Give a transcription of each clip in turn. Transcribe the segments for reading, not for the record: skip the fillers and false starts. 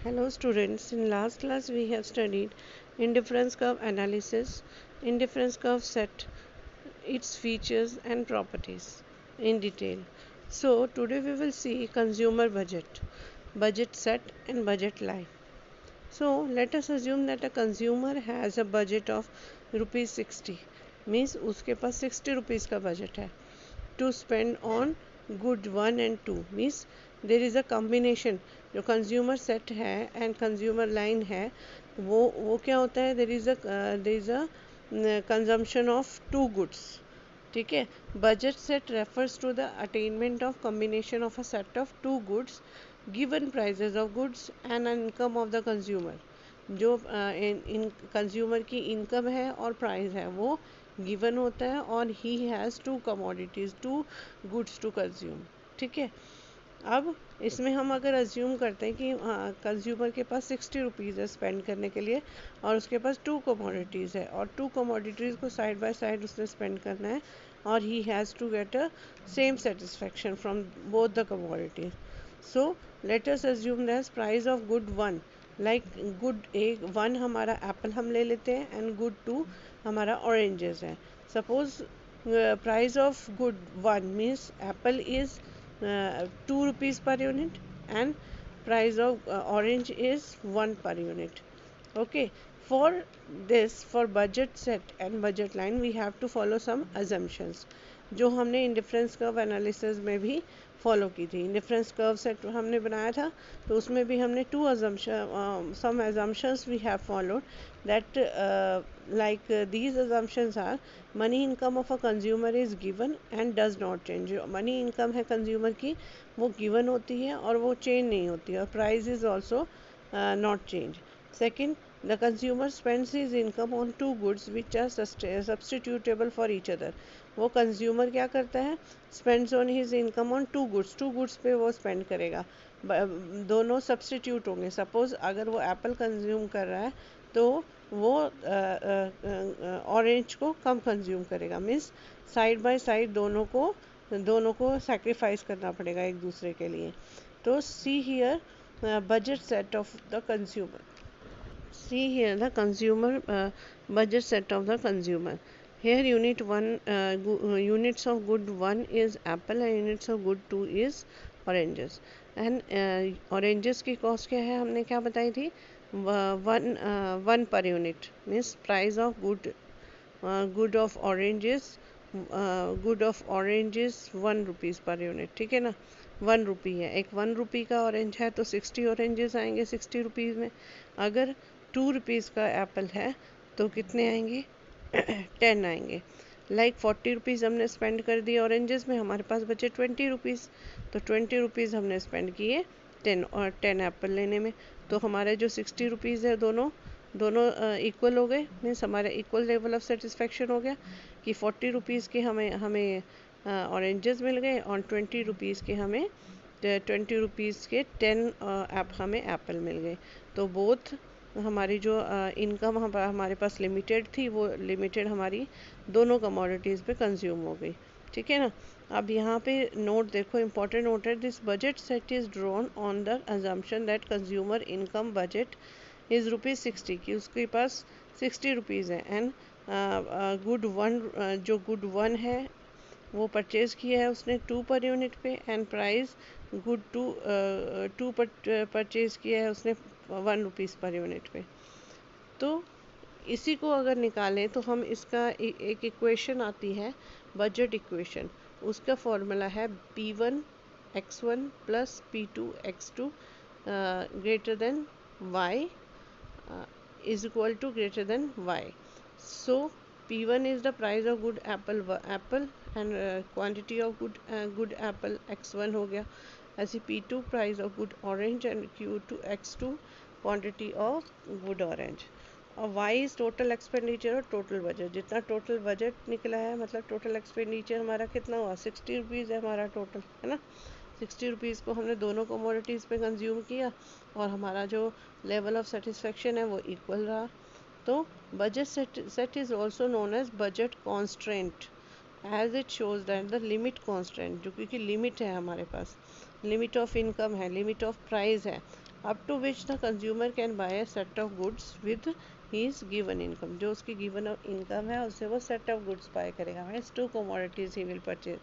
Hello students, in last class we have studied indifference curve analysis, indifference curve set, its features and properties in detail. So today we will see consumer budget, budget set and budget line. So let us assume that a consumer has a budget of rupees 60, means उसके पास 60 rupees का budget है to spend on good 1 and 2, means there is a combination. जो consumer set है and consumer line है वो क्या होता है, there is a consumption of two goods. ठीक है. Budget set refers to the attainment of combination of a set of two goods, given prices of goods and income of the consumer. जो इन consumer की income है और price है वो given होता है और he has two commodities, two goods to consume. ठीक है. अब इसमें हम अगर अज्यूम करते हैं कि कंज्यूमर के पास 60 रुपीज़ है स्पेंड करने के लिए और उसके पास टू कमोडिटीज़ है और टू कमोडिटीज़ को साइड बाय साइड उसने स्पेंड करना है और he has to get a same satisfaction from both the commodities. So let us assume that price of good 1, like good एक 1 हमारा एप्पल हम ले लेते हैं एंड गुड 2 हमारा ऑरेंजेस है. Suppose price of good 1 means Apple is 2 rupees per unit and price of orange is 1 per unit. Okay, for this, for budget set and budget line we have to follow some assumptions जो हमने indifference curve analysis में भी follow की थी. Indifference curve set हमने बनाया था तो उसमें भी हमने some assumptions we have followed that like these assumptions are money income of a consumer is given and does not change. जो मनी इनकम है कंज्यूमर की वो गिवन होती है और वो चेंज नहीं होती है और price is also not change. Second, the consumer spends his income on two goods which are substitutable for each other. वो कंज्यूमर क्या करता है, spends on his income on two goods पे वो स्पेंड करेगा. दोनों सब्सटीट्यूट होंगे. सपोज अगर वो एप्पल कंज्यूम कर रहा है तो वो ऑरेंज को कम कंज्यूम करेगा. मीन्स साइड बाय साइड दोनों को सेक्रीफाइस करना पड़ेगा एक दूसरे के लिए. तो see here budget set of the consumer. See here the consumer budget set of the consumer. Here units of good 1 is apple and units of good 2 is oranges. And oranges की cost क्या है, हमने क्या बताई थी, 1 per unit means price of good of oranges, good of oranges 1 rupees per unit. ठीक है ना, 1 रुपी है. एक 1 रुपी का ऑरेंज है तो 60 ऑरेंजेस आएंगे 60 रुपीज़ में. अगर 2 रुपीज़ का एप्पल है तो कितने आएंगे 10 आएंगे. लाइक 40 रुपीज़ हमने स्पेंड कर दिए ऑरेंजेस में, हमारे पास बचे 20 रुपीज़. तो 20 रुपीज़ हमने स्पेंड किए 10 एप्पल लेने में. तो हमारे जो 60 रुपीज़ है दोनों इक्वल हो गए. मीन्स हमारा इक्वल लेवल ऑफ सेटिस्फेक्शन हो गया कि 40 रुपीज़ के हमें ऑरेंजेस मिल गए और 20 रुपीज़ के हमें 20 रुपीज़ के 10 हमें एप्पल मिल गए. तो बोथ हमारी जो इनकम हमारे पास लिमिटेड थी वो लिमिटेड हमारी दोनों कमोडिटीज़ पे कंज्यूम हो गई. ठीक है ना. अब यहाँ पे नोट देखो, इम्पोर्टेंट नोट है. This budget set is drawn on the assumption that consumer income budget is ₹60 की उसके पास 60 रुपीज़ है. एंड गुड 1 जो गुड 1 है वो परचेज़ किया है उसने 2 पर यूनिट पे एंड प्राइस गुड 2 परचेज़ किया है उसने 1 रुपीज़ पर यूनिट पे. तो इसी को अगर निकालें तो हम इसका एक इक्वेशन आती है बजट इक्वेशन. उसका फॉर्मूला है P1 x1 plus P2 x2 greater than y is equal to greater than y. So P1 is the price of good apple and quantity of good apple x1 हो गया. ऐसे P2 price of good orange and Q2 x2 quantity of good orange. और y is total expenditure और total budget. जितना total budget निकला है मतलब total expenditure हमारा कितना हुआ, 60 रुपीज़ है हमारा टोटल, है ना. 60 रुपीज़ को हमने दोनों कमोडिटीज़ पे कंज्यूम किया और हमारा जो लेवल ऑफ सेटिस्फेक्शन है वो इक्वल रहा. तो budget set is also known as budget constraint as it shows that the limit constant, जो क्योंकि लिमिट है हमारे पास, लिमिट ऑफ इनकम है, लिमिट ऑफ प्राइस है, up to which the consumer can buy a set of goods with his given income. जो उसकी given income है उससे वो set of goods buy करेगा, means 2 commodities he will purchase.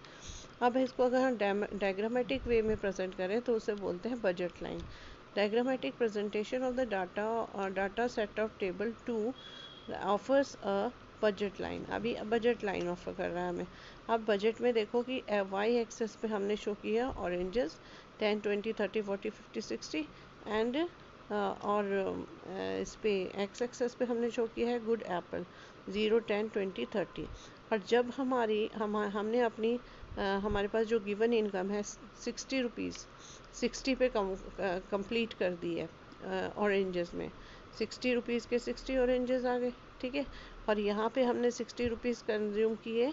अब इसको अगर हम डायग्रामेटिक वे में प्रेजेंट करें तो उसे बोलते हैं budget line. Diagrammatic presentation of the data set of table 2 offers a budget line. अभी बजट लाइन ऑफर कर रहा है हमें. अब बजट में देखो कि वाई एक्सेस पे हमने शो किया ऑरेंजेस 10 20 30 40 50 60 एंड और इस पे एक्स एक्सेस पे हमने शो किया है गुड एप्पल 0 10 20 30. और जब हमने अपनी हमारे पास जो गिवन इनकम है 60 रुपीज़ 60 पे कंप्लीट कर दी है ऑरेंजेस में. 60 रुपीज़ के 60 ऑरेंजेस आ गए, ठीक है. और यहाँ पे हमने 60 रुपीज़ कंज्यूम किए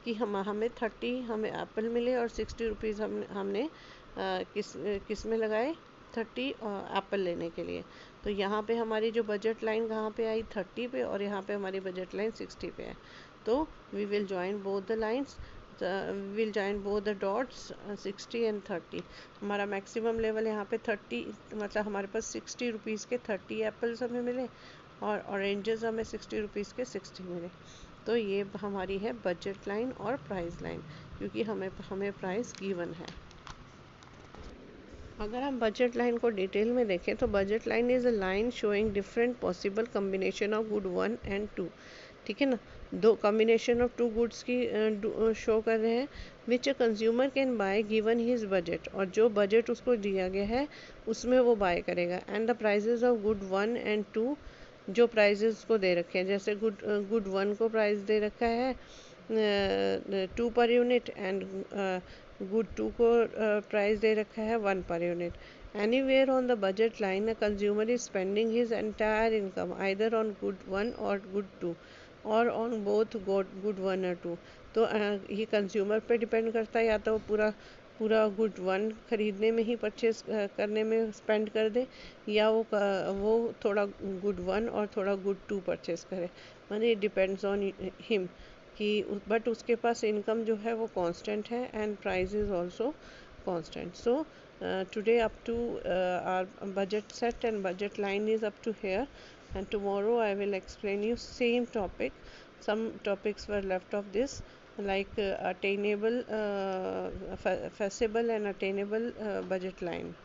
कि हमें 30 हमें एप्पल मिले और 60 रुपीज़ हमने किस में लगाए 30 एप्पल लेने के लिए. तो यहाँ पे हमारी जो बजट लाइन कहाँ पे आई 30 पे और यहाँ पे हमारी बजट लाइन 60 पे है. तो we will join both the lines, will join both the dots 60 and 30. हमारा मैक्सिमम लेवल यहाँ पे 30 मतलब हमारे पास 60 रुपीज़ के 30 एप्पल्स हमें मिले और ऑरेंजेस हमें 60 रुपीज़ के 60 मिले. तो ये हमारी है बजट लाइन और प्राइस लाइन, क्योंकि हमें प्राइस गिवन है. अगर हम बजट लाइन को डिटेल में देखें तो budget line is a line showing different possible combination of good 1 and 2. ठीक है ना, दो कॉम्बिनेशन ऑफ टू गुड्स की शो कर रहे हैं which a consumer can buy given his budget. और जो बजट उसको दिया गया है उसमें वो बाय करेगा. And the prices of good 1 and 2, जो प्राइजेस उसको दे रखे हैं, जैसे गुड 1 को प्राइस दे रखा है 2 पर यूनिट एंड गुड 2 को प्राइस दे रखा है 1 per unit. Anywhere on the budget line, a consumer is spending his entire income either on good 1 or good 2 or on both good 1 or 2. तो ये consumer पे depend करता है, या तो पूरा गुड 1 खरीदने में ही परचेज करने में स्पेंड कर दे, या वो थोड़ा गुड 1 और थोड़ा गुड 2 परचेज करे. माने इट डिपेंड्स ऑन हिम कि बट उसके पास इनकम जो है वो कांस्टेंट है and price is also constant. So today up to our budget set and budget line is up to here, and tomorrow I will explain you same topic. Some topics were left of this, like attainable feasible and attainable budget line.